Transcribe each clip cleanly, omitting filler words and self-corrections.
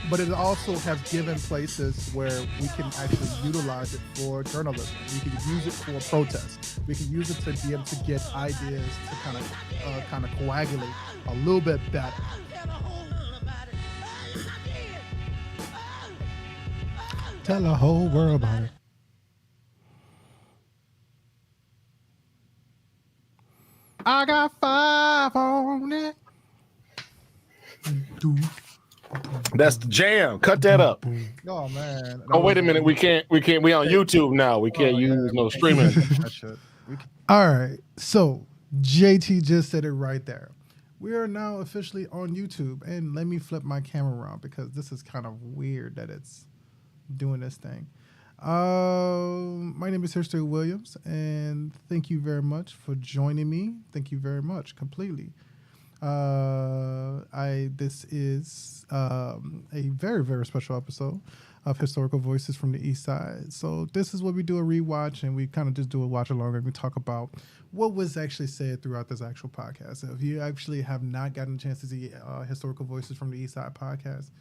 but it also has given places where we can actually utilize it for journalism. We can use it for protest. We can use it to be able to get ideas to kind of coagulate a little bit better. Tell the whole world about it. I got five on it. That's the jam. Cut that up. Oh man! Oh, wait a minute. We can't. We on YouTube now. We can't Oh, yeah, use no we streaming. can't that shit. All right. So JT just said it right there. We are now officially on YouTube, and let me flip my camera around because this is kind of weird that it's doing this thing. My name is History Williams, and thank you very much for joining me. Thank you very much, completely. I This is a very very special episode of Historical Voices from the East Side. So this is what we do a rewatch, and we kind of just do a watch along, and we talk about what was actually said throughout this actual podcast. So if you actually have not gotten a chance to see Historical Voices from the East Side podcast,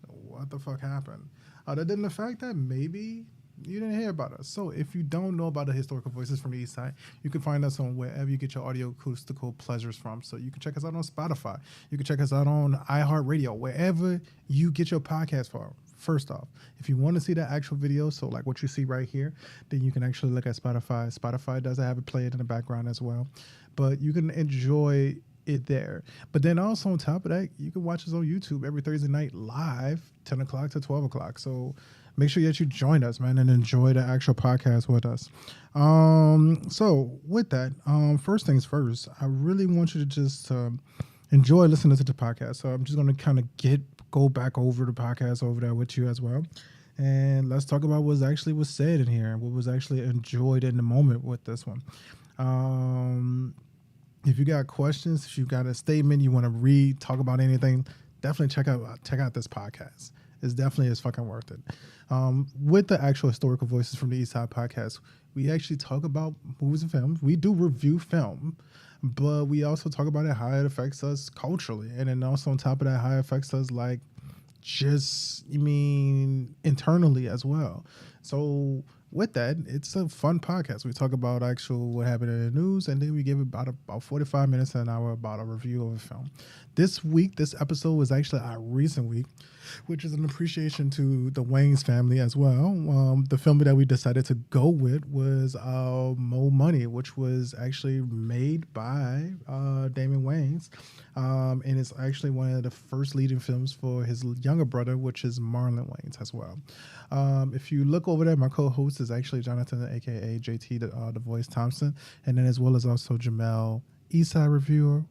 what the fuck happened? Other than the fact that maybe you didn't hear about us. So if you don't know about the Historical Voices from the East Side, you can find us on wherever you get your audio acoustical pleasures from. So you can check us out on Spotify. You can check us out on iHeartRadio, wherever you get your podcast from. First off, if you want to see the actual video, so like what you see right here, then you can actually look at Spotify. Spotify does have it played in the background as well. But you can enjoy it there. But then also on top of that, you can watch us on YouTube every Thursday night live, 10 o'clock to 12 o'clock. So make sure that you join us, man, and enjoy the actual podcast with us. So with that, first things first, I really want you to just enjoy listening to the podcast. So I'm just going to kind of go back over the podcast over there with you as well. And let's talk about what actually was said in here and what was actually enjoyed in the moment with this one. If you got questions, if you got a statement you want to read, talk about anything, definitely check out this podcast. It's definitely fucking worth it. With the actual Historical Voices from the East Side podcast, we actually talk about movies and films. We do review film, but we also talk about it, how it affects us culturally. And then also on top of that, how it affects us internally as well. So with that, it's a fun podcast. We talk about actual what happened in the news, and then we give about 45 minutes to an hour about a review of a film. This week, this episode was actually our recent week, which is an appreciation to the Wayans family as well. The film that we decided to go with was Mo Money, which was actually made by Damon Wayans. And it's actually one of the first leading films for his younger brother, which is Marlon Wayans as well. If you look over there, my co-host is actually Jonathan, aka JT, the Voice Thompson, and then as well as also Jamel, Eastside Reviewer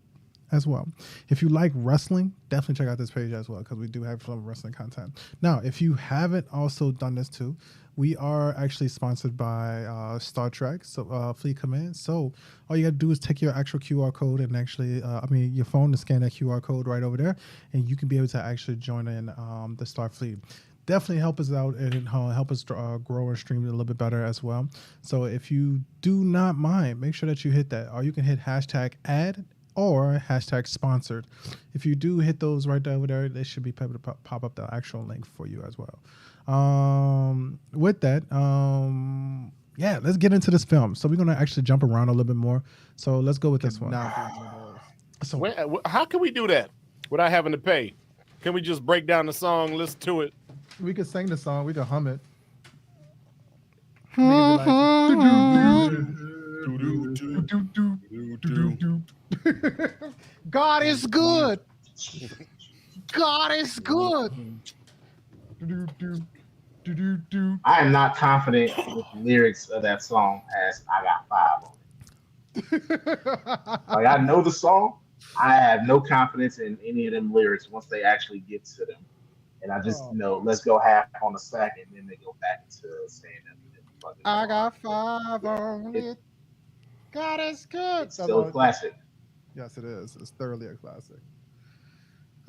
as well. If you like wrestling, definitely check out this page as well, because we do have some wrestling content. Now, if you haven't also done this too, we are actually sponsored by Star Trek, so Fleet Command. So all you got to do is take your actual QR code and actually, your phone to scan that QR code right over there, and you can be able to actually join in the Starfleet. Definitely help us out and help us grow and stream it a little bit better as well. So if you do not mind, make sure that you hit that, or you can hit #ad or #sponsored. If you do hit those right over there, they should be able to pop up the actual link for you as well. With that, let's get into this film. So we're going to actually jump around a little bit more. So let's go with this one. So how can we do that without having to pay? Can we just break down the song, listen to it? We could sing the song. We could hum it. God is good. God is good. I am not confident with the lyrics of that song as I got five on it. Like, I know the song. I have no confidence in any of them lyrics once they actually get to them. And I just let's go half on the sack, and then they go back to saying that. I got five on it. God is good. It's still a classic. Yes, it is. It's thoroughly a classic.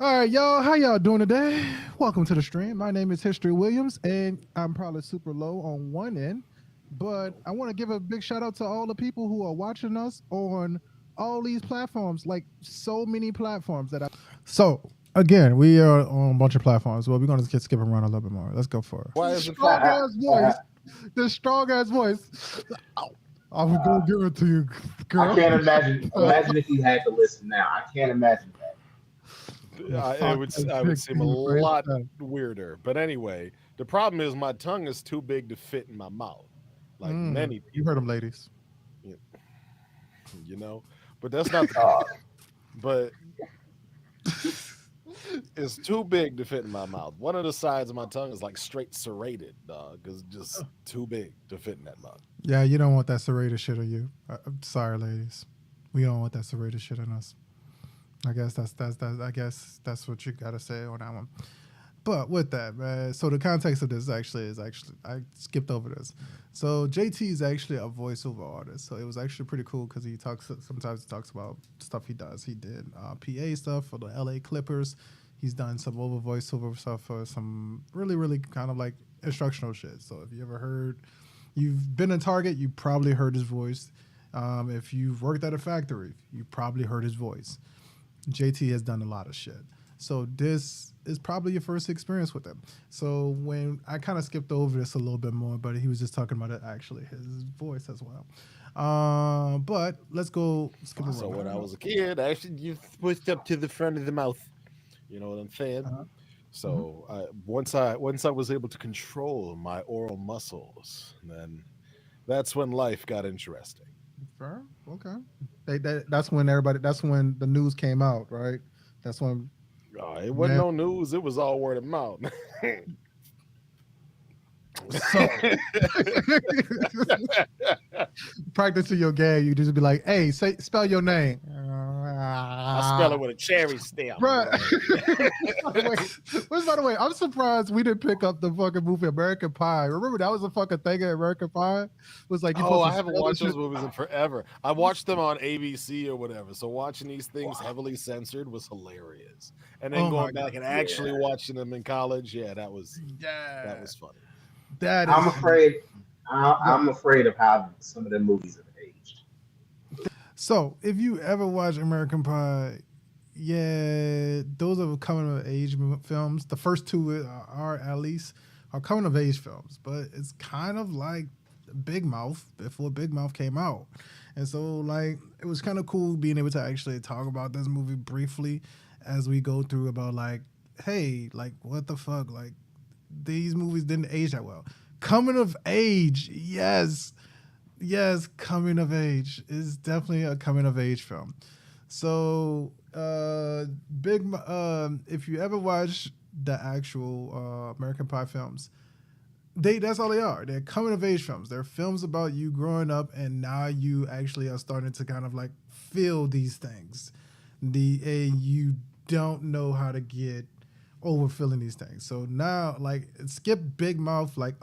All right, y'all. How y'all doing today? Welcome to the stream. My name is History Williams, and I'm probably super low on one end, but I want to give a big shout out to all the people who are watching us on all these platforms, like so many platforms that So Again, we are on a bunch of platforms. Well, we're gonna skip around a little bit more. Let's go for it. Why is it Strong fine? ass voice. The strong ass voice. I was gonna give it to you, girl. I can't imagine. Imagine if you had to listen now. I can't imagine that. I would seem a lot weirder. But anyway, the problem is my tongue is too big to fit in my mouth, like many people. You heard them, ladies. You know, but that's not. But it's too big to fit in my mouth. One of the sides of my tongue is like straight serrated, dog. It's just too big to fit in that mouth. Yeah, you don't want that serrated shit on you. I'm sorry, ladies. We don't want that serrated shit on us. I guess that's what you gotta say on that one. But with that, man, so the context of this actually is I skipped over this. So JT is actually a voiceover artist. So it was actually pretty cool because he talks about stuff he does. He did PA stuff for the LA Clippers. He's done some voiceover stuff for some really kind of like instructional shit. So if you ever heard, you've been in Target, you probably heard his voice. If you've worked at a factory, you probably heard his voice. JT has done a lot of shit. So this is probably your first experience with him. So when I kind of skipped over this a little bit more, but he was just talking about it actually, his voice as well. But let's go skip over. So when I was a kid, I actually you pushed up to the front of the mouth. You know what I'm saying? So once I was able to control my oral muscles, then that's when life got interesting. Fair? Okay. That's when the news came out, right? That's when it wasn't no news. It was all word of mouth. So practicing your game, you just be like, "Hey, spell your name." I spell it with a cherry stem. Right. By the way, I'm surprised we didn't pick up the fucking movie American Pie. Remember that was a fucking thing in American Pie? It was like, I haven't watched those movies in forever. I watched them on ABC or whatever. So watching these things heavily censored was hilarious. And then going back and actually watching them in college, that was funny. I'm afraid of how some of the movies have aged. So, if you ever watch American Pie, those are coming of age films. The first two are coming of age films, but it's kind of like Big Mouth before Big Mouth came out. And so, like, it was kind of cool being able to actually talk about this movie briefly as we go through about, like, hey, like, what the fuck? Like, these movies didn't age that well. Coming of age, yes, coming of age is definitely a coming of age film. So, if you ever watch the actual American Pie films, that's all they are. They're coming of age films. They're films about you growing up, and now you actually are starting to kind of like feel these things. And you don't know how to get over feeling these things. So now, like, skip Big Mouth, like,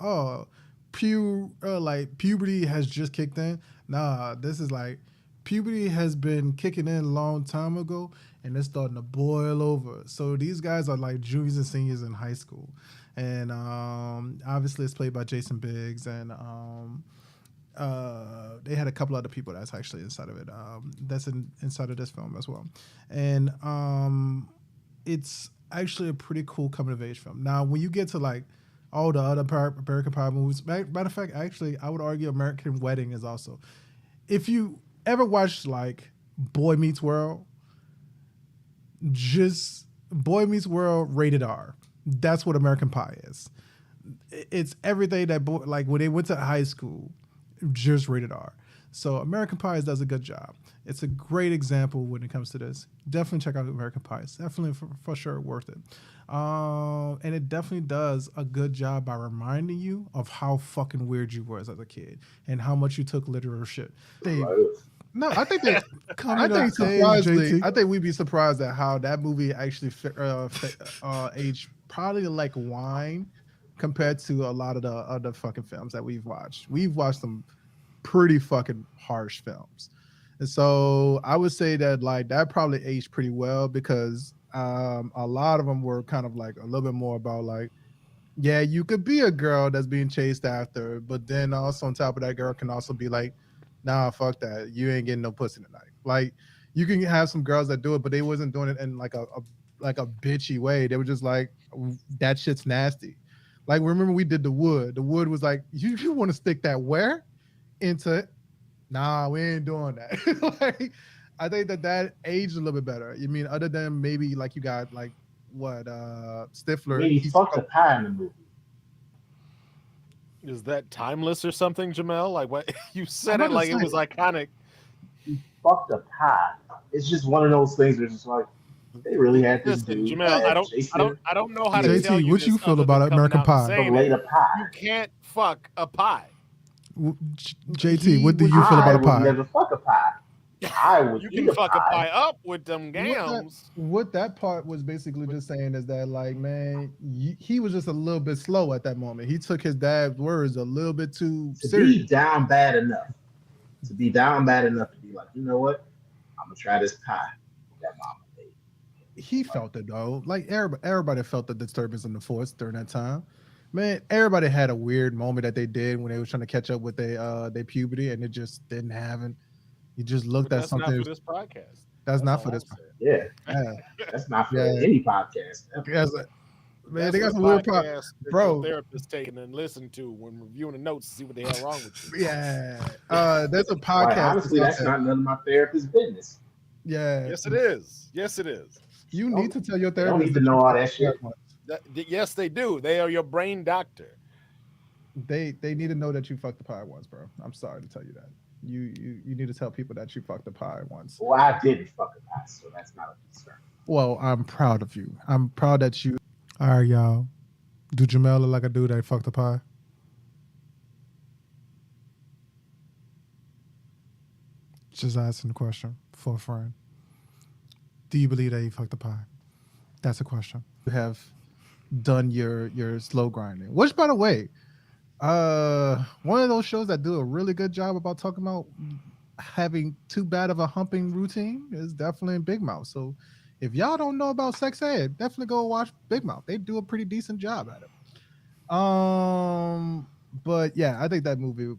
puberty has just kicked in. Nah, this is like puberty has been kicking in a long time ago, and it's starting to boil over. So these guys are like juniors and seniors in high school, and obviously it's played by Jason Biggs, and they had a couple other people that's actually inside of it. That's inside of this film as well, and it's actually a pretty cool coming of age film. Now, when you get to like all the other American Pie movies, matter of fact, actually, I would argue American Wedding is also. If you ever watched like Boy Meets World, just Boy Meets World rated R. That's what American Pie is. It's everything that like when they went to high school, just rated R. So American Pie does a good job. It's a great example when it comes to this. Definitely check out American Pie. It's definitely for sure worth it. And it definitely does a good job by reminding you of how fucking weird you were as a kid and how much you took literal shit. No, I think that. I think we'd be surprised at how that movie actually aged probably like wine compared to a lot of the other fucking films that we've watched. We've watched some pretty fucking harsh films. And so I would say that like that probably aged pretty well because a lot of them were kind of like a little bit more about like, yeah, you could be a girl that's being chased after, but then also on top of that girl can also be like, nah, fuck that. You ain't getting no pussy tonight. Like you can have some girls that do it, but they wasn't doing it in like a like a bitchy way. They were just like, that shit's nasty. Like, remember we did the wood. The wood was like, you want to stick that where? Into, nah, we ain't doing that. Like, I think that aged a little bit better. You mean other than maybe like you got like what I Stifler? mean, he fucked a pie in the movie. Is that timeless or something, Jamel? Like what you I'm said about it to like it say, was iconic. He fucked a pie. It's just one of those things where it's just like they really had this Listen, dude Jamel, I had don't, I don't, Jason I don't know how to Kidd tell JT, you what you this feel other than about coming American out and Pie? saying fillet it. a pie. You can't fuck a pie. JT, He what do would you feel about I a would pie? never fuck a pie. I would You eat can a fuck a pie. pie up with them What gams. what that part was basically just saying is that like, man, he was just a little bit slow at that moment. He took his dad's words a little bit too To serious. be down bad enough. To be down bad enough to be like, you know what? I'm gonna try this pie that mama made. He felt it though. Like everybody felt the disturbance in the force during that time. Man, everybody had a weird moment that they did when they was trying to catch up with their puberty, and it just didn't happen. You just looked But at that's not something for this podcast. that's That's not all for I'm this. saying. Yeah, Yeah, that's not for yeah. any podcast ever. Yes, man, That's they for got the some weird podcast that your bro. therapist taking and listen to when reviewing the notes to see what the hell wrong with you. Yeah, there's a Quite podcast that's honestly, out that's there. not none of my therapist's business. Yeah, Yes, it is. Yes, it is. you need to tell your They don't therapist need to that you know all fucked that the pie shit. once. Yes, they do. They are your brain doctor. They need to know that you fucked the pie once, bro. I'm sorry to tell you that. You need to tell people that you fucked the pie once. Well, I didn't fuck a pie, so that's not a concern. Well, I'm proud of you. I'm proud that you. All right, y'all. Do Jamel look like a dude that fucked the pie? Just asking the question for a friend. Do you believe that he fucked the pie? That's a question. You have done your slow grinding, which, by the way, one of those shows that do a really good job about talking about having too bad of a humping routine is definitely Big Mouth. So if y'all don't know about sex ed, definitely go watch Big Mouth. They do a pretty decent job at it. But yeah, I think that movie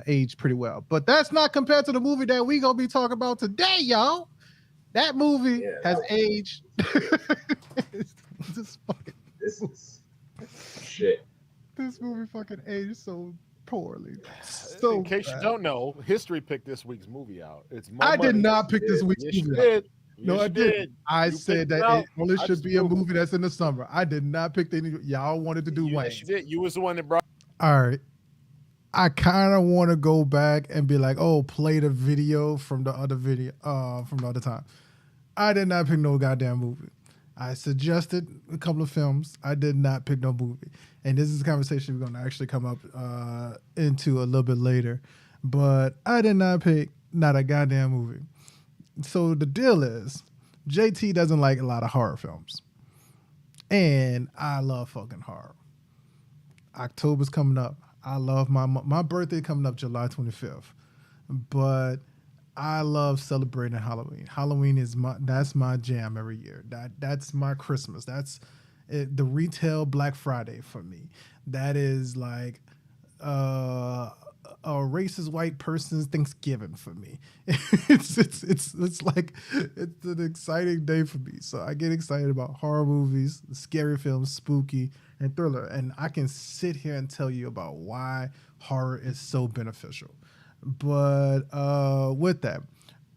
aged pretty well. But that's not compared to the movie that we gonna be talking about today, y'all. That movie Yeah, has aged. This fucking this is shit. this movie fucking aged so poorly. So In case you bad. don't know, History picked this week's movie out. It's Mo I did Money. not pick this week's Yes, you movie. did. No, Yes, I you didn't. I You said picked that out. it only I should just be a proved it. movie that's in the summer. I did not pick any. Y'all wanted to do Wayne. Yes, you did. You was the one that brought. All right. I kind of want to go back and be like, oh, play the video from the other from the other time. I did not pick no goddamn movie. I suggested a couple of films. I did not pick no movie. And this is a conversation we're going to actually come up into a little bit later. But I did not pick not a goddamn movie. So the deal is, JT doesn't like a lot of horror films. And I love fucking horror. October's coming up. I love my birthday coming up July 25th. But I love celebrating Halloween. Halloween is that's my jam every year. That's my Christmas. That's it, the retail Black Friday for me. That is like a racist white person's Thanksgiving for me. It's like it's an exciting day for me. So I get excited about horror movies, scary films, spooky, and thriller. And I can sit here and tell you about why horror is so beneficial. But with that,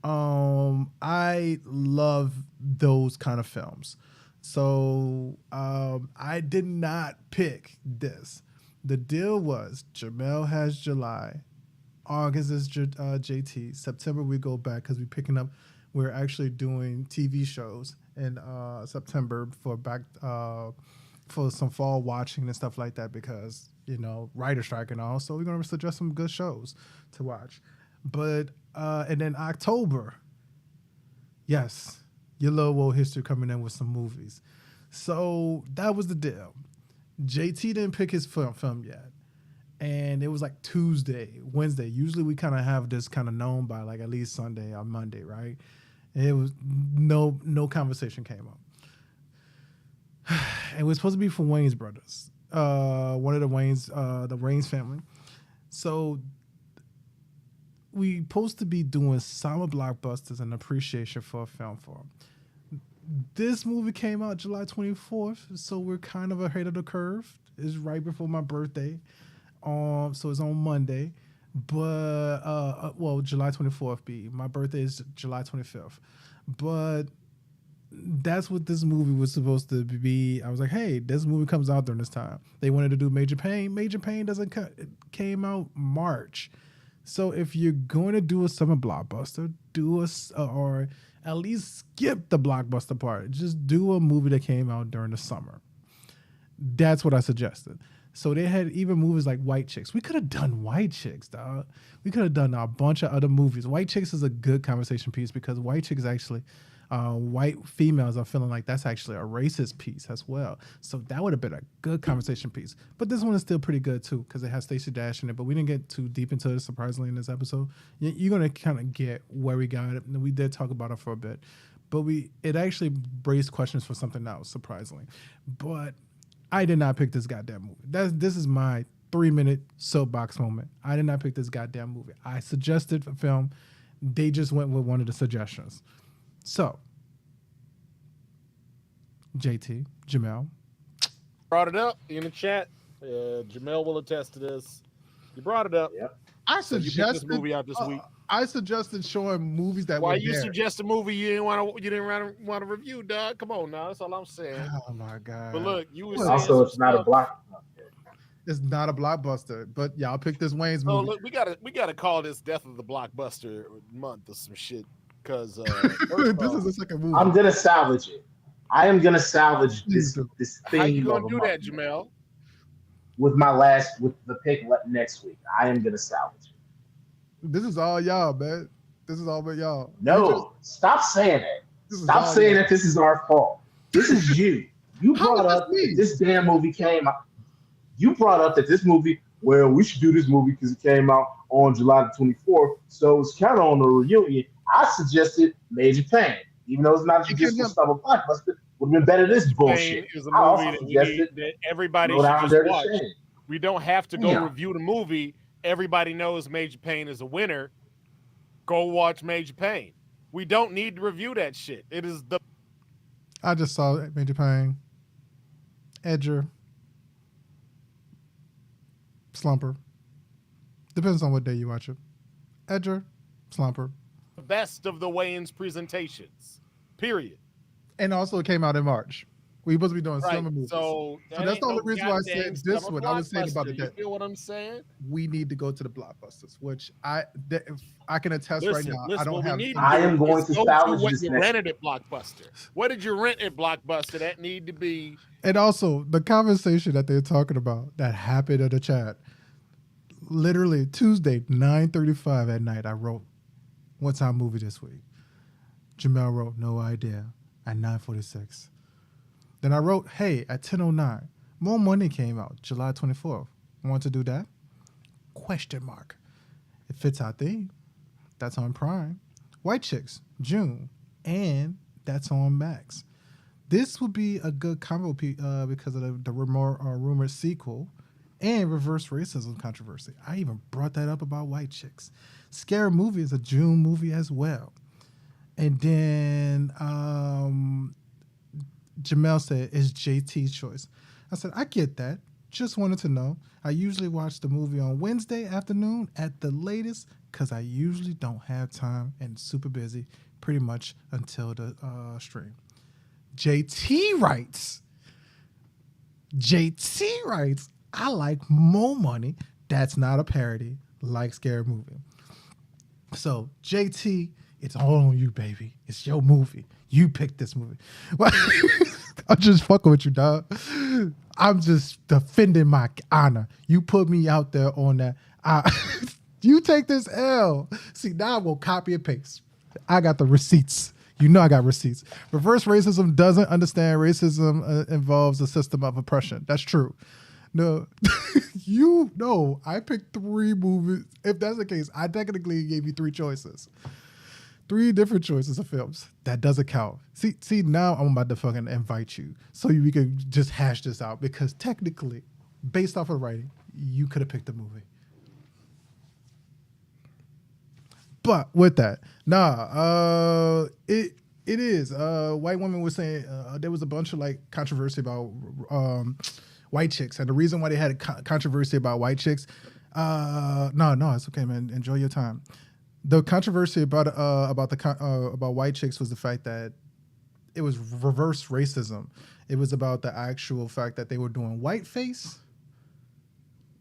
I love those kind of films. So I did not pick this. The deal was Jamel has July, August is JT, September we go back because we're actually doing TV shows in September for for some fall watching and stuff like that because writer strike and all. So we're gonna suggest some good shows to watch. But and then October, yes, your little world history coming in with some movies. So that was the deal. JT didn't pick his film yet. And it was like Tuesday, Wednesday. Usually we kind of have this kind of known by like at least Sunday or Monday, right? And it was no conversation came up. It was supposed to be for Wayne's brothers. One of the Wayne's family. So we supposed to be doing summer blockbusters and appreciation for a film for them. This movie came out July 24th, so we're kind of ahead of the curve. It's right before my birthday. So it's on Monday. But well, July 24th be. My birthday is July 25th. But that's what this movie was supposed to be. I was like, hey, this movie comes out during this time. They wanted to do Major Payne. Major Payne it came out March. So if you're going to do a summer blockbuster, or at least skip the blockbuster part. Just do a movie that came out during the summer. That's what I suggested. So they had even movies like White Chicks. We could have done White Chicks, dog. We could have done a bunch of other movies. White Chicks is a good conversation piece because White Chicks actually, white females are feeling like that's actually a racist piece as well. So that would have been a good conversation piece. But this one is still pretty good too because it has Stacey Dash in it. But we didn't get too deep into it, surprisingly, in this episode. You're going to kind of get where we got it. And we did talk about it for a bit. But it actually raised questions for something else, surprisingly. But I did not pick this goddamn movie. This is my 3-minute soapbox moment. I did not pick this goddamn movie. I suggested a film. They just went with one of the suggestions. So, JT, Jamel. Brought it up in the chat. Jamel will attest to this. You brought it up. Yep. I So you picked suggested this movie out this week. I suggested showing movies that Why were you there. suggest a movie you didn't want to review, dog? Come on now, that's all I'm saying. Oh my god! But look, you was Also, saying it's not a block. It's not a blockbuster, but y'all picked this Wayne's So movie. look, we gotta call this Death of the Blockbuster month or some shit. Because this is the second movie. I'm gonna salvage it. I am gonna salvage this theme. how you gonna of a do that, month Jamel? with the pick next week. I am gonna salvage it. This is all y'all, man. This is all but y'all. No, stop saying that. This is Stop all saying y'all. that this is our fault. This is you. You How brought is up this me? that this damn movie came out. You brought up that this movie, well, we should do this movie because it came out on July the 24th. So it's kind of on the reunion. I suggested Major Payne. Even though it's not a traditional summer blockbuster, would have been better than this bullshit. Payne is a I also movie that, suggested that everybody Go should Down just Dirty watch. Shame. We don't have to go Yeah. review the movie. Everybody knows Major Payne is a winner. Go watch Major Payne. We don't need to review that shit. It is the I just saw Major Payne, Edger, Slumper. Depends on what day you watch it. Edger, Slumper. best of the Wayans presentations. Period. And also it came out in March. We supposed to be doing Right. summer movies. So that's the only reason why I said goddamn this summer one. I was saying about blockbuster. the You feel what I'm saying? we need to go to the blockbusters, which if I can attest right now. I don't what have. we need to I do am going is to go salvage what this you next rented at Blockbuster. What did you rent at Blockbuster? That need to be And also the conversation that they're talking about that happened in the chat. Literally Tuesday, 9:35 at night. I wrote, "What's our movie this week?" Jamel wrote, "No idea." At 9:46. Then I wrote, "Hey," at 10:09. More Money came out July 24th. Want to do that? Question mark. It fits our theme. That's on Prime. White Chicks, June, and that's on Max. This would be a good combo because of the rumored sequel and reverse racism controversy. I even brought that up about White Chicks. Scary Movie is a June movie as well. And then Jamel said, it's JT's choice. I said, I get that. Just wanted to know. I usually watch the movie on Wednesday afternoon at the latest because I usually don't have time and super busy pretty much until the stream. JT writes, I like More Money. That's not a parody like Scary Movie. So, JT, it's all on you, baby. It's your movie. You picked this movie. Well, I'm just fucking with you, dog. I'm just defending my honor. You put me out there on that. You take this L. See, now I will copy and paste. I got the receipts. You know I got receipts. Reverse racism doesn't understand racism involves a system of oppression. That's true. No, you know, I picked 3 movies. If that's the case, I technically gave you 3 choices. 3 different choices of films. That doesn't count. See, now I'm about to fucking invite you so we can just hash this out because technically, based off of the writing, you could have picked the movie. But with that, It is. White women were saying there was a bunch of like controversy about white chicks, and the reason why they had a controversy about white chicks. No, it's okay, man. Enjoy your time. The controversy about about white chicks was the fact that it was reverse racism. It was about the actual fact that they were doing whiteface,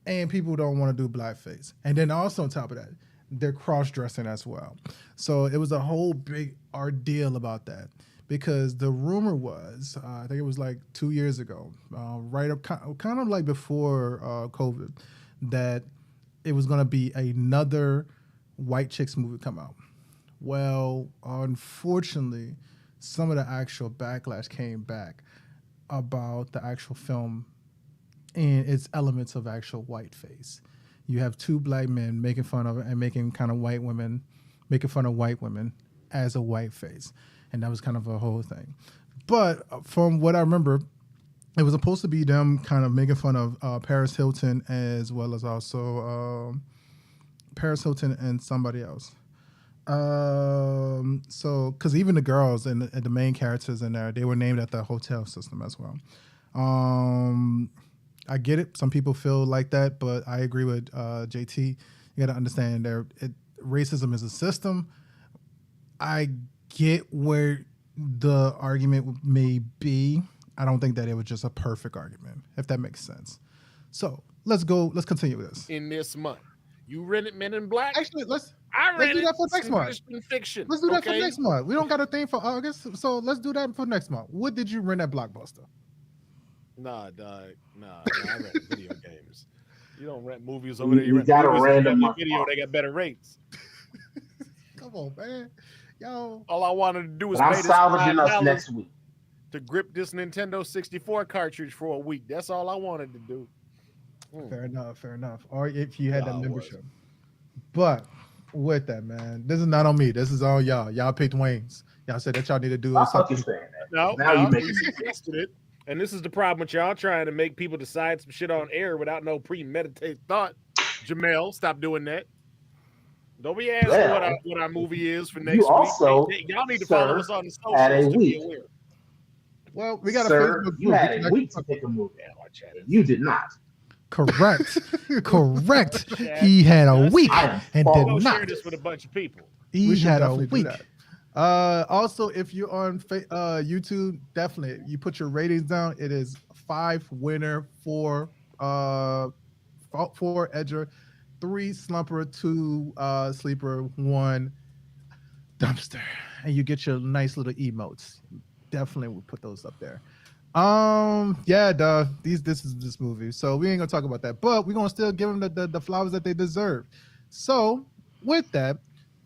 and people don't want to do blackface. And then also on top of that, they're cross-dressing as well. So it was a whole big ordeal about that because the rumor was, I think it was like 2 years ago, right up kind of like before COVID, that it was going to be another white chicks movie come out. Well, unfortunately, some of the actual backlash came back about the actual film and its elements of actual whiteface. You have two black men making fun of it and making kind of white women, making fun of white women as a white face. And that was kind of a whole thing. But from what I remember, it was supposed to be them kind of making fun of Paris Hilton as well as also Paris Hilton and somebody else. So, because even the girls and the main characters in there, they were named at the hotel system as well. I get it. Some people feel like that, but I agree with JT. You got to understand racism is a system. I get where the argument may be. I don't think that it was just a perfect argument, if that makes sense. So let's continue with this. In this month, you rented Men in Black. Actually, let's do that for next month. Fiction. Let's do that for next month. We don't got a thing for August, so let's do that for next month. What did you rent at Blockbuster? Nah, dog. Nah, I rent video games. You don't rent movies over there. You rent got a random video. They got better rates. Come on, man. Yo. All I wanted to do was pay this salvaging us next week to grip this Nintendo 64 cartridge for a week. That's all I wanted to do. Fair enough. Or if you had that membership. But with that, man, this is not on me. This is on y'all. Y'all picked Wayne's. Y'all said that y'all need to do something. No, now you suggested it. And this is the problem with y'all trying to make people decide some shit on air without no premeditated thought. Jamel, stop doing that. Don't be asking what our movie is for next week. Y'all need to follow us on the socials to be aware. Well, we got a Facebook. You had a week to pick a movie. You did not. Correct. He had a week and did not. Share this with a bunch of people. He had a week. Also, if you're on YouTube, definitely you put your ratings down. It is 5 winner, 4 edger, 3 slumper, 2 sleeper, 1 dumpster, and you get your nice little emotes. Definitely we'll put those up there. This is this movie, so we ain't gonna talk about that, but we're gonna still give them the flowers that they deserve. So with that,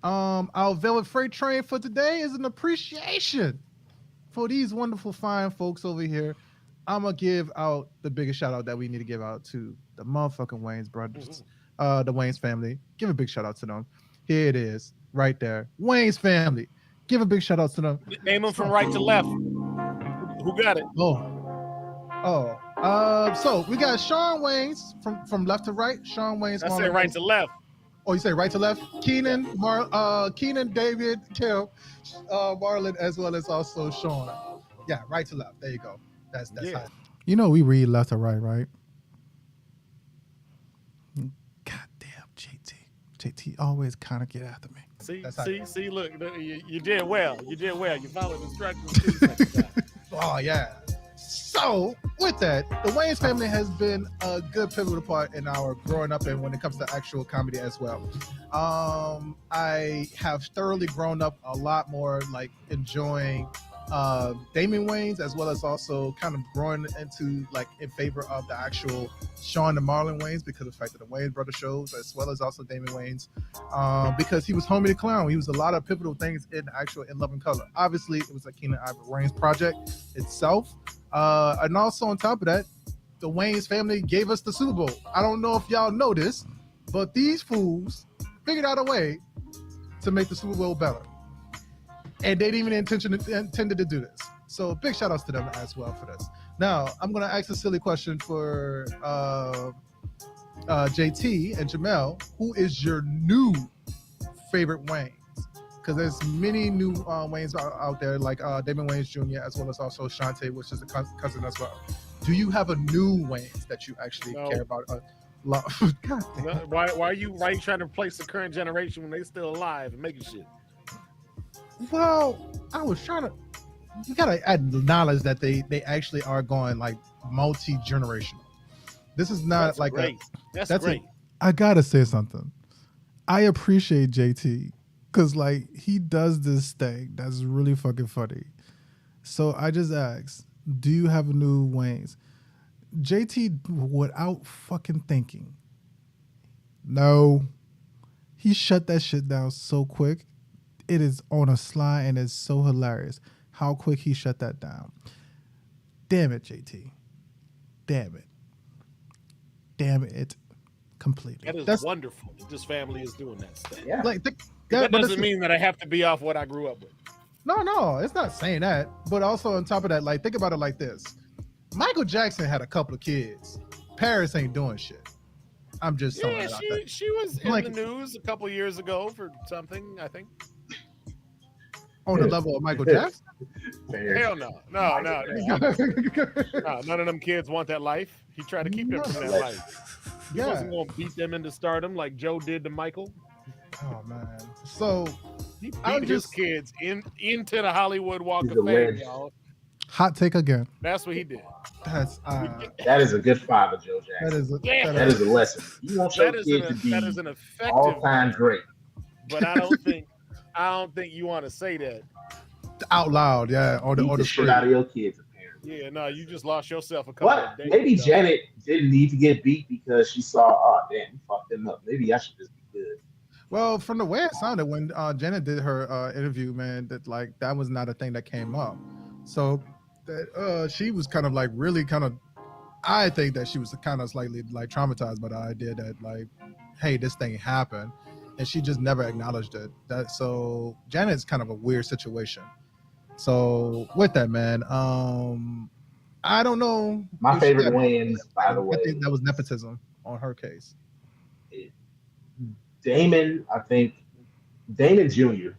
our Velvet Freight Train for today is an appreciation for these wonderful fine folks over here. I'm gonna give out the biggest shout out that we need to give out to the motherfucking Wayans brothers, the Wayans family. Give a big shout out to them. Here it is, right there, Wayans family. Give a big shout out to them. Name them from right to left. Who got it? So we got Sean Wayans from left to right. Sean Wayans. I said right to left. Oh, you say right to left? Keenan, David, Kim, Marlon, as well as also Sean. Yeah, right to left. There you go. That's how. You know we read left to right? Goddamn, JT always kind of get after me. See, look, you did well. You followed instructions. Oh, yeah. So, with that, the Wayans family has been a good pivotal part in our growing up and when it comes to actual comedy as well. I have thoroughly grown up a lot more, like, enjoying Damon Wayans, as well as also kind of growing into, like, in favor of the actual Sean and Marlon Wayans because of the fact that the Wayans brother shows, as well as also Damon Wayans, because he was Homie the Clown. He was a lot of pivotal things in actual In Love and Color. Obviously, it was a Keenan Ivory Wayans project itself. And also on top of that, the Wayans family gave us the Super Bowl. I don't know if y'all know this, but these fools figured out a way to make the Super Bowl better. And they didn't even intended to do this. So big shout outs to them as well for this. Now, I'm going to ask a silly question for JT and Jamel. Who is your new favorite Wayans? because there's many new Waynes out there, like Damon Wayans Jr. as well as also Shantae, which is a cousin as well. Do you have a new Waynes that you actually care about? God damn. No, why are you trying to replace the current generation when they still alive and making shit? Well, I was trying to. You gotta acknowledge that they actually are going like multi-generational. This is not That's like great. That's great. I gotta say something. I appreciate JT because like he does this thing that's really fucking funny. So I just asked, do you have a new Wayne's? JT without fucking thinking. No. He shut that shit down so quick. It is on a slide and it's so hilarious how quick he shut that down. Damn it, JT. Damn it. Damn it. Completely. That's wonderful that this family is doing that stuff. Yeah. Like that doesn't mean that I have to be off what I grew up with. No, it's not saying that. But also on top of that, like think about it like this. Michael Jackson had a couple of kids. Paris ain't doing shit. I'm just throwing it out there. She was in the news a couple years ago for something, I think. On the level of Michael Jackson? Hell no. No. None of them kids want that life. He tried to keep them from that life. He wasn't going to beat them into stardom like Joe did to Michael. Oh, man. So, he beat his kids into the Hollywood Walk of Fame, y'all. Hot take again. That's what he did. That is a good father, Joe Jackson. That is a lesson. You want your kid to be an effective all-time great. But I don't think you want to say that out loud. Yeah, on the shit out of your kids. Apparently. Yeah, no, you just lost yourself a couple of days. Maybe Janet didn't need to get beat because she saw, oh damn, you fucked him up. Maybe I should just be good. Well, from the way it sounded when Janet did her interview, man, that like that was not a thing that came up. So that she was kind of like really kind of, I think that she was kind of slightly like traumatized by the idea that like, hey, this thing happened, and she just never acknowledged it. So Janet's kind of a weird situation. So with that, man, I don't know. My favorite wins, by the way, I think that was nepotism on her case. Damon, I think Damon Jr.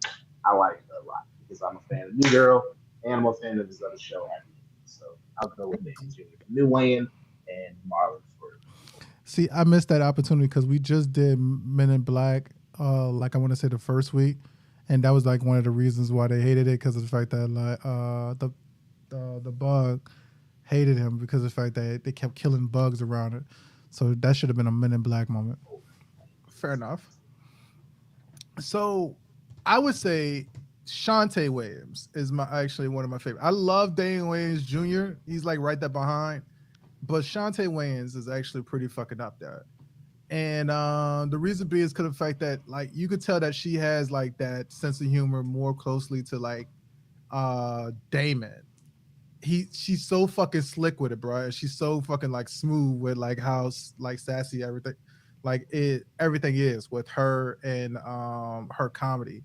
I like a lot because I'm a fan of New Girl and I'm a fan of his other show, Happy. So I'll go with Damon Jr. New Wayne and Marlon for it. See, I missed that opportunity because we just did Men in Black, like I want to say the first week, and that was like one of the reasons why they hated it because of the fact that like the bug hated him because of the fact that they kept killing bugs around it. So that should have been a Men in Black moment. Fair enough. So I would say Shantae Williams is actually one of my favorite. I love Damon Wayans Jr. He's like right there behind. But Shantae Wayans is actually pretty fucking up there. And the reason being is because of the fact that like you could tell that she has like that sense of humor more closely to like Damon. She's so fucking slick with it, bro. And she's so fucking like smooth with like how like sassy everything. Like everything is with her and her comedy.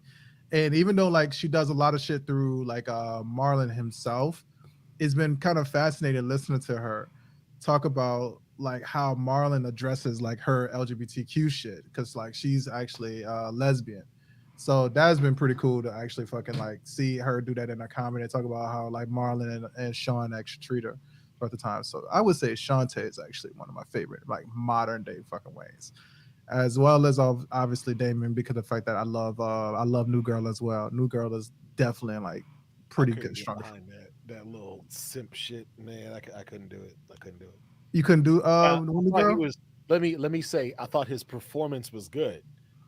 And even though like she does a lot of shit through like Marlon himself, it's been kind of fascinating listening to her talk about like how Marlon addresses like her LGBTQ shit because like she's actually lesbian. So that's been pretty cool to actually fucking like see her do that in her comedy and talk about how like Marlon and Sean actually treat her at the time. So I would say Shantae is actually one of my favorite like modern day fucking ways, as well as obviously Damon because of the fact that I love New Girl as well. New Girl is definitely like pretty good, strong. That little simp shit, man. I couldn't do it. You couldn't do New Girl? Let me say, I thought his performance was good.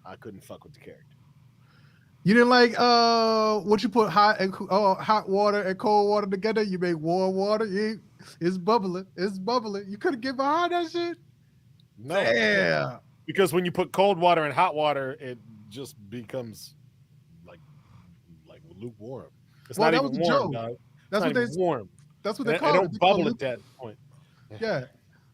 I couldn't fuck with the character. You didn't like what you put hot water and cold water together? You make warm water. It's bubbling. You couldn't get behind that shit. No, yeah. Because when you put cold water and hot water, it just becomes like lukewarm. It's not even warm, dog. That's what they warm. That's what they call it. They don't bubble at that point. Yeah.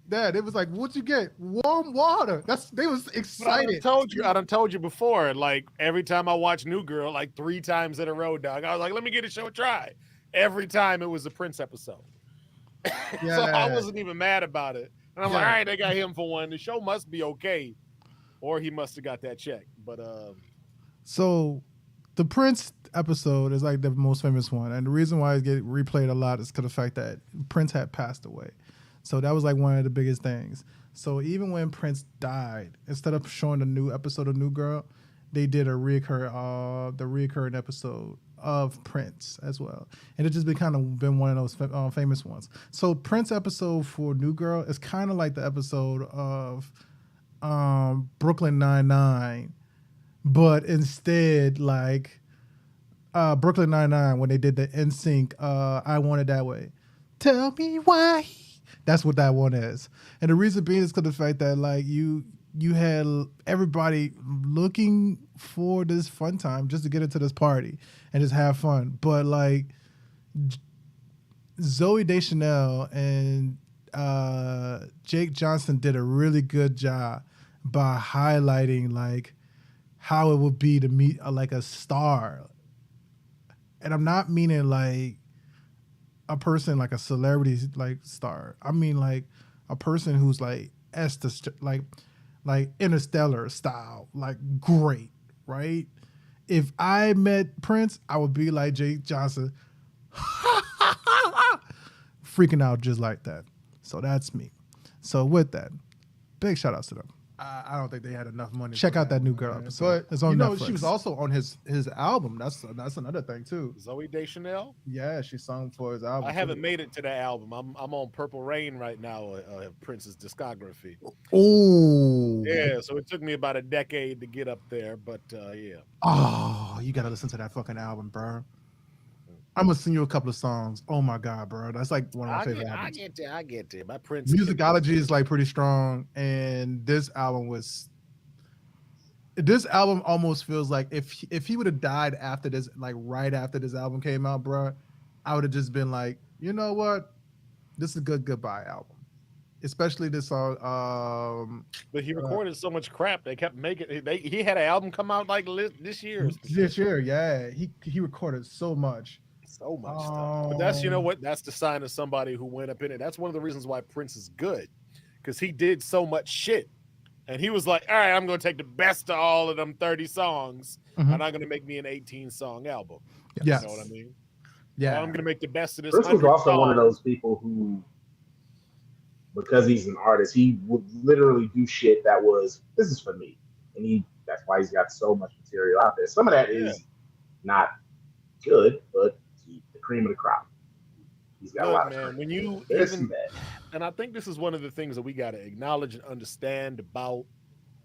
Dad, it was like, what'd you get? Warm water. They was excited. I done told you before. Like every time I watch New Girl, like 3 times in a row, dog. I was like, let me get a show a try. Every time it was a Prince episode. Yeah. So I wasn't even mad about it. And I'm like, all right, they got him for one. The show must be okay. Or he must have got that check. But so The Prince episode is like the most famous one, and the reason why it get replayed a lot is because of the fact that Prince had passed away. So that was like one of the biggest things. So even when Prince died, instead of showing a new episode of New Girl, they did the reoccurring episode of Prince as well, and it just been kind of been one of those famous ones. So Prince episode for New Girl is kind of like the episode of Brooklyn Nine-Nine, but instead like Brooklyn Nine-Nine when they did the NSYNC I Want It That Way. Tell me why. That's what that one is. And the reason being is because of the fact that like you had everybody looking for this fun time just to get into this party and just have fun. But like Zoe Deschanel and Jake Johnson did a really good job by highlighting like how it would be to meet like a star. And I'm not meaning like a person like a celebrity like star. I mean like a person who's like like Interstellar style, like great, right? If I met Prince, I would be like Jake Johnson, freaking out just like that. So that's me. So with that, big shout outs to them. I don't think they had enough money. Check for out that New Girl episode. But It's on you know, Netflix. she was also on his album. That's another thing too. Zoe Deschanel. Yeah, she sung for his album. I haven't made it to that album. I'm on Purple Rain right now, Prince's discography. Oh, Yeah, so it took me about a decade to get up there, but yeah. Oh, you gotta listen to that fucking album, bro. I'm gonna sing you a couple of songs. Oh my god, bro, that's like one of my favorite albums. I get there. My Prince Musicology is like pretty strong, and this album almost feels like if he would have died after this, like right after this album came out, bro, I would have just been like, you know what, this is a good goodbye album. Especially this song. But he recorded so much crap. They kept making. He had an album come out like this year. This year, yeah, he recorded so much. So much stuff. But that's, you know what? That's the sign of somebody who went up in it. That's one of the reasons why Prince is good, because he did so much shit. And he was like, all right, I'm going to take the best of all of them 30 songs, and I'm going to make me an 18-song album. Yes. You know what I mean? Yeah. I'm going to make the best of this. Chris was also one of those people who, because he's an artist, he would literally do shit that was, this is for me. And that's why he's got so much material out there. Some of that is not good, but he's the cream of the crop. He's got a lot of when you even, and I think this is one of the things that we got to acknowledge and understand about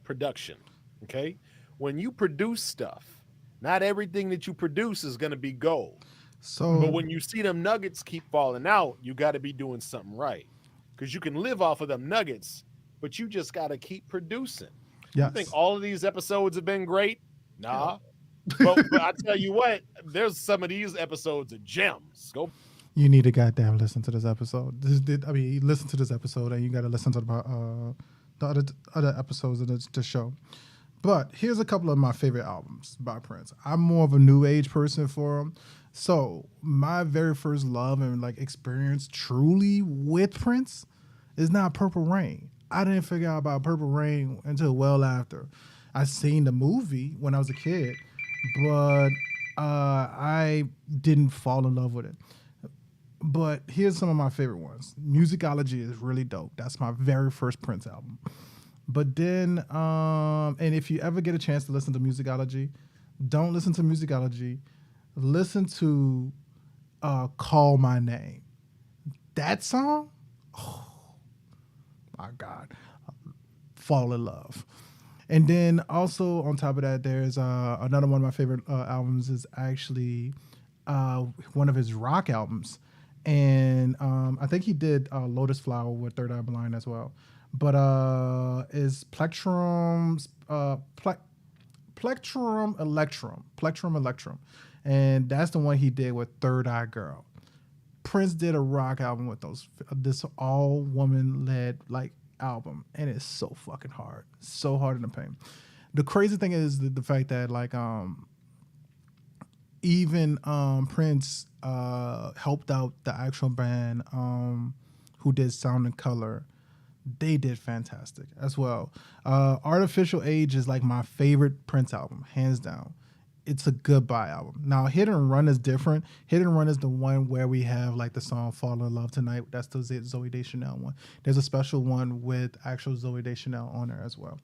production. Okay, when you produce stuff, not everything that you produce is going to be gold. So, but when you see them nuggets keep falling out, you got to be doing something right, because you can live off of them nuggets, but you just got to keep producing. yes. You think all of these episodes have been great? Nah. but I tell you what, there's some of these episodes of gems. You need to goddamn listen to this episode. Listen to this episode, and you got to listen to the other episodes of the show. But here's a couple of my favorite albums by Prince. I'm more of a new age person for him, so my very first love and like experience truly with Prince is not Purple Rain. I didn't figure out about Purple Rain until well after. I seen the movie when I was a kid, but I didn't fall in love with it. But here's some of my favorite ones. Musicology is really dope. That's my very first Prince album. But then, and if you ever get a chance to listen to Musicology, don't listen to Musicology. Listen to Call My Name. That song, oh my God, fall in love. And then also on top of that, there's another one of my favorite albums is actually one of his rock albums. And I think he did Lotus Flower with Third Eye Blind as well. But is Plectrum Electrum. And that's the one he did with Third Eye Girl. Prince did a rock album with this all woman led like album, and it's so fucking hard. So hard in the pain. The crazy thing is the fact that like even Prince helped out the actual band who did Sound and Color. They did fantastic as well. Artificial Age is like my favorite Prince album, hands down. it's a goodbye album. Now, Hit and Run is different. Hit and Run is the one where we have like the song "Fall in Love Tonight." That's the Zoe Deschanel one. There's a special one with actual Zoe Deschanel on there as well.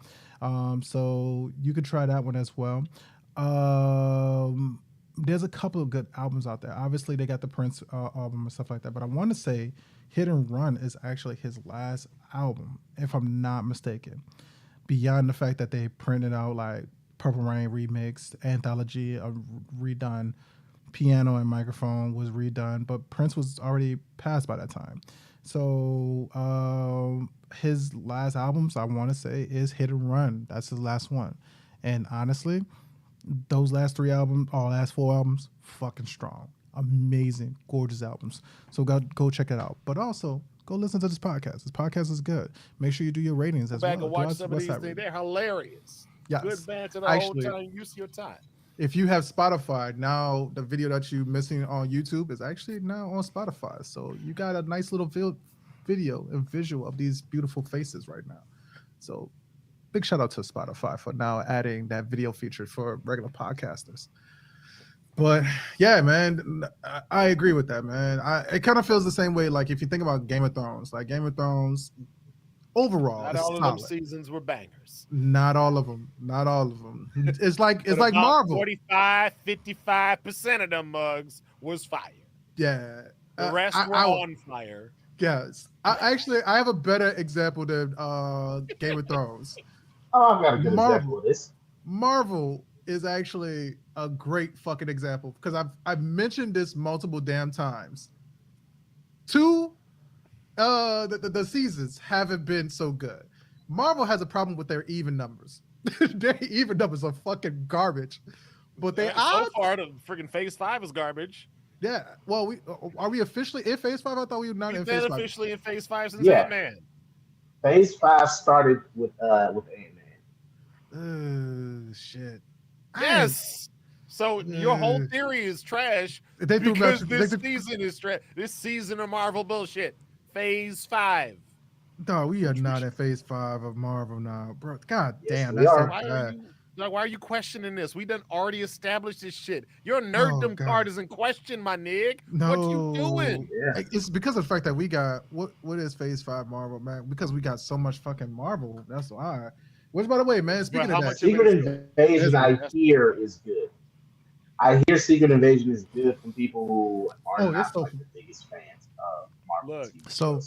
So you could try that one as well. There's a couple of good albums out there. Obviously, they got the Prince album and stuff like that. But I want to say Hit and Run is actually his last album, if I'm not mistaken. Beyond the fact that they printed out like Purple Rain remixed, Anthology redone, Piano and Microphone was redone, but Prince was already passed by that time. So his last albums, I want to say, is Hit and Run. That's his last one. And honestly, those last 3 albums, or last 4 albums, fucking strong. Amazing, gorgeous albums. So go check it out. But also, go listen to this podcast. This podcast is good. Make sure you do your ratings as well. Go back and watch some of these things. They're hilarious. Yes. Good banter the whole time. Use your time. If you have Spotify, now the video that you're missing on YouTube is actually now on Spotify. So you got a nice little video and visual of these beautiful faces right now. So big shout out to Spotify for now adding that video feature for regular podcasters. But yeah, man, I agree with that, man. It kind of feels the same way. Like if you think about Game of Thrones, overall, not all of them seasons were bangers. Not all of them. It's like Marvel. 55% of them mugs was fire. Yeah, the rest were on fire. Yes, I have a better example than Game of Thrones. Oh, I've got a good example of this. Marvel is actually a great fucking example because I've mentioned this multiple damn times. The seasons haven't been so good. Marvel has a problem with their even numbers. Their even numbers are fucking garbage. But they so far the freaking Phase 5 is garbage. Yeah. Well, are we officially in Phase 5? I thought we were not in Phase 5. Officially in Phase 5 since Ant-Man. Phase 5 started with Ant-Man. Shit. Yes. So your whole theory is trash because this season is trash. This season of Marvel bullshit. Phase 5. No, we are not at Phase 5 of Marvel now, bro. God damn, that's so bad. Why are you questioning this? We done already established this shit. Your nerddom card is in question, my nig. No. What you doing? Yeah. It's because of the fact that we got what is Phase 5 Marvel, man? Because we got so much fucking Marvel. That's why. Which, by the way, man, speaking of that, Secret Invasion, I hear is good. I hear Secret Invasion is good from people who are not the biggest fans of Marvel. Look, so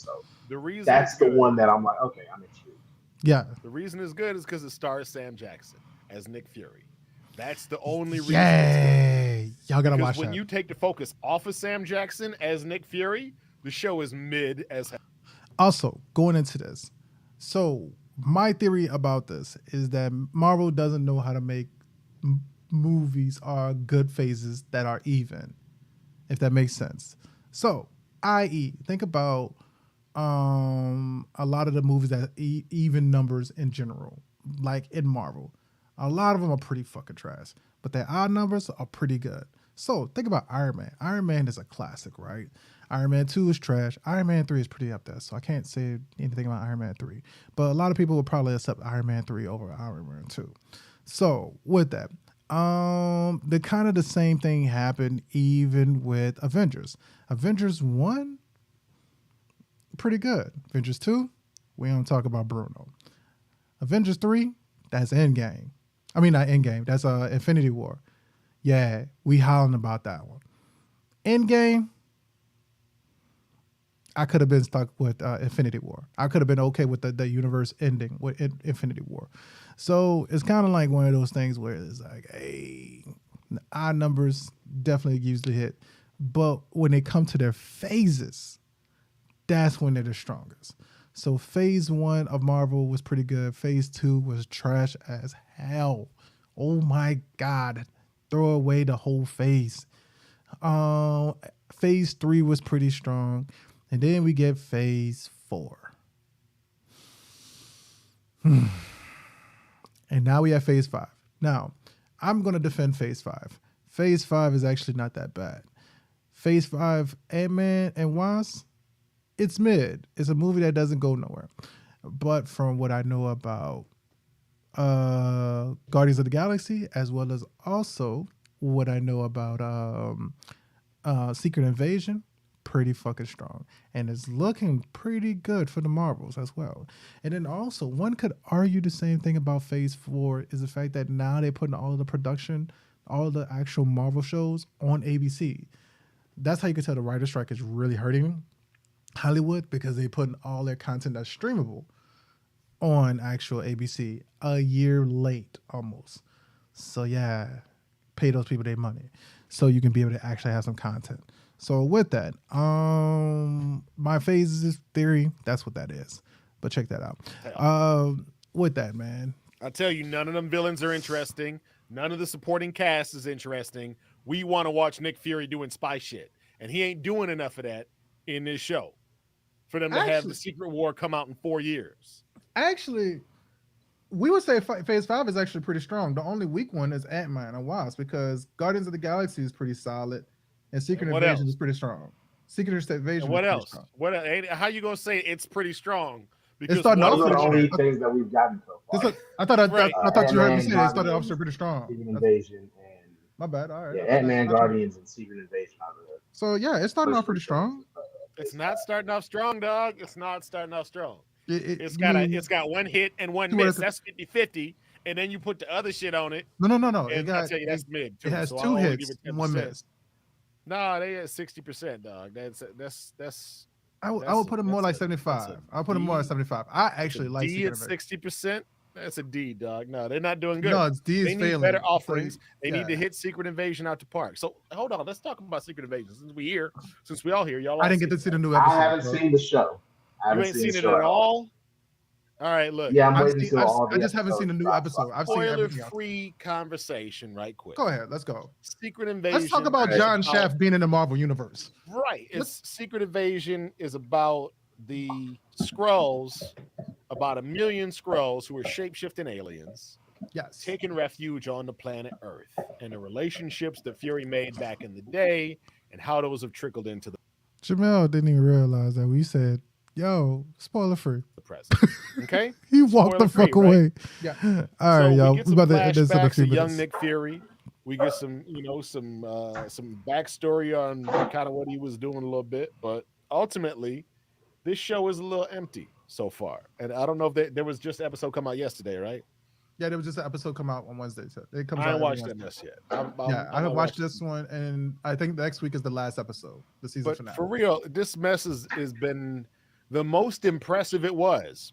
the reason that's the one that I'm like, okay, I'm intrigued. Yeah. The reason it's good is because it stars Sam Jackson as Nick Fury. That's the only reason. Yay! Y'all gotta watch that. When you take the focus off of Sam Jackson as Nick Fury, the show is mid as hell. Also, going into this, so my theory about this is that Marvel doesn't know how to make movies or good phases that are even, if that makes sense. So, i.e., think about a lot of the movies that even numbers in general, like in Marvel. A lot of them are pretty fucking trash, but their odd numbers are pretty good. So think about Iron Man. Iron Man is a classic, right? Iron Man 2 is trash. Iron Man 3 is pretty up there, so I can't say anything about Iron Man 3. But a lot of people will probably accept Iron Man 3 over Iron Man 2. So with that, the kind of the same thing happened even with Avengers. Avengers 1, pretty good. Avengers 2, we don't talk about Bruno. Avengers 3, that's Endgame. I mean, not Endgame. That's Infinity War. Yeah, we hollering about that one. Endgame, I could have been stuck with Infinity War. I could have been okay with the universe ending with Infinity War. So it's kind of like one of those things where it's like, hey, odd numbers definitely usually hit. But when they come to their phases, that's when they're the strongest. So Phase 1 of Marvel was pretty good. Phase 2 was trash as hell. Oh my God. Throw away the whole phase. Phase 3 was pretty strong. And then we get Phase 4. And now we have Phase 5. Now, I'm going to defend Phase 5. Phase 5 is actually not that bad. Phase 5, Ant-Man and Wasp, it's mid. It's a movie that doesn't go nowhere. But from what I know about Guardians of the Galaxy, as well as also what I know about Secret Invasion, pretty fucking strong, and it's looking pretty good for the Marvels as well. And then also, one could argue the same thing about Phase 4 is the fact that now they're putting all of the production, all of the actual Marvel shows on ABC. That's how you can tell the writer's strike is really hurting Hollywood, because they putting all their content that's streamable on actual ABC a year late almost. So yeah, pay those people their money so you can be able to actually have some content. So with that, my phases theory, that's what that is. But check that out. With that, man, I tell you, none of them villains are interesting. None of the supporting cast is interesting. We want to watch Nick Fury doing spy shit, and he ain't doing enough of that in this show for them to have the Secret War come out in 4 years. Actually, we would say Phase 5 is actually pretty strong. The only weak one is Ant-Man and Wasp, because Guardians of the Galaxy is pretty solid, and Secret Invasion is pretty strong. Secret Invasion. And what else? What? How you gonna say it's pretty strong? Because those are the only things that we've gotten so far. I thought you heard me say it started off pretty strong. Secret Invasion and my bad. All right. Yeah, Ant-Man, Guardians, and Secret Invasion. So yeah, it's starting off pretty strong. It's not starting off strong, dog. It's not starting off strong. It's got one hit and one miss. That's 50-50. And then you put the other shit on it. No. And I tell you, that's mid. Too, it has 2 hits and 1 miss. No, they had 60%, dog. That's. I would put it more like 75. I'll put it more like 75. I actually like D at 60%. That's a D, dog. No, they're not doing good. No, it's D is failing. They need better offerings. They need to hit Secret Invasion out the park. So hold on, let's talk about Secret Invasion since we all here. Y'all, I didn't get to see the new episode. I haven't seen the show. You ain't seen it at all. All right, look. Yeah, I just haven't seen a new episode. I've seen everything else. Spoiler-free conversation, right quick. Go ahead, let's go. Secret Invasion. Let's talk about John Shaft being in the Marvel Universe. Right. Secret Invasion is about the Skrulls, about 1 million Skrulls who are shape-shifting aliens. Yes. Taking refuge on the planet Earth, and the relationships that Fury made back in the day and how those have trickled into the Jamel didn't even realize that we said, yo, spoiler free. The present. Okay? He walked the fuck away. Right? Yeah. All right, y'all. We about to end this in a few minutes. Young Nick Fury. We get some backstory on kind of what he was doing a little bit, but ultimately, this show is a little empty so far. And I don't know if there was just an episode come out yesterday, right? Yeah, there was just an episode come out on Wednesday. So it comes I haven't watched that mess yet. I haven't watched this one, and I think next week is the last episode, the season finale. For real, this mess has been the most impressive. It was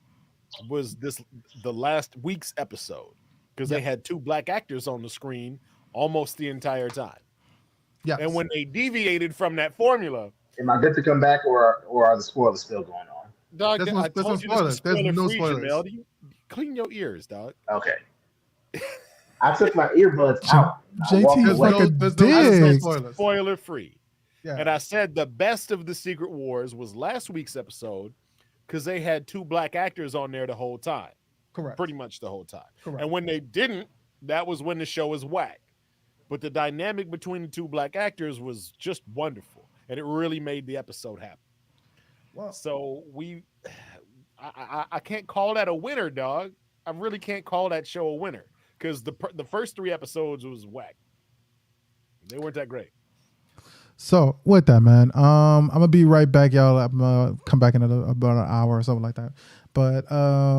the last week's episode, because they had 2 black actors on the screen almost the entire time. Yeah, and when they deviated from that formula. Am I good to come back, or are the spoilers still going on? Dog, there's no spoilers. There's no spoilers. Clean your ears, dog. Okay. I took my earbuds out. JT is like a dick. Spoiler free. Yeah. And I said the best of the Secret Wars was last week's episode, because they had 2 black actors on there the whole time. Correct. Pretty much the whole time. Correct. And when they didn't, that was when the show was whack. But the dynamic between the 2 black actors was just wonderful. And it really made the episode happen. Well, so I can't call that a winner, dog. I really can't call that show a winner, because the first 3 episodes was whack. They weren't that great. So with that, man, I'm gonna be right back, y'all. I'm gonna come back in about an hour or something like that. But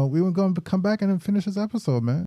we were gonna come back and finish this episode, man.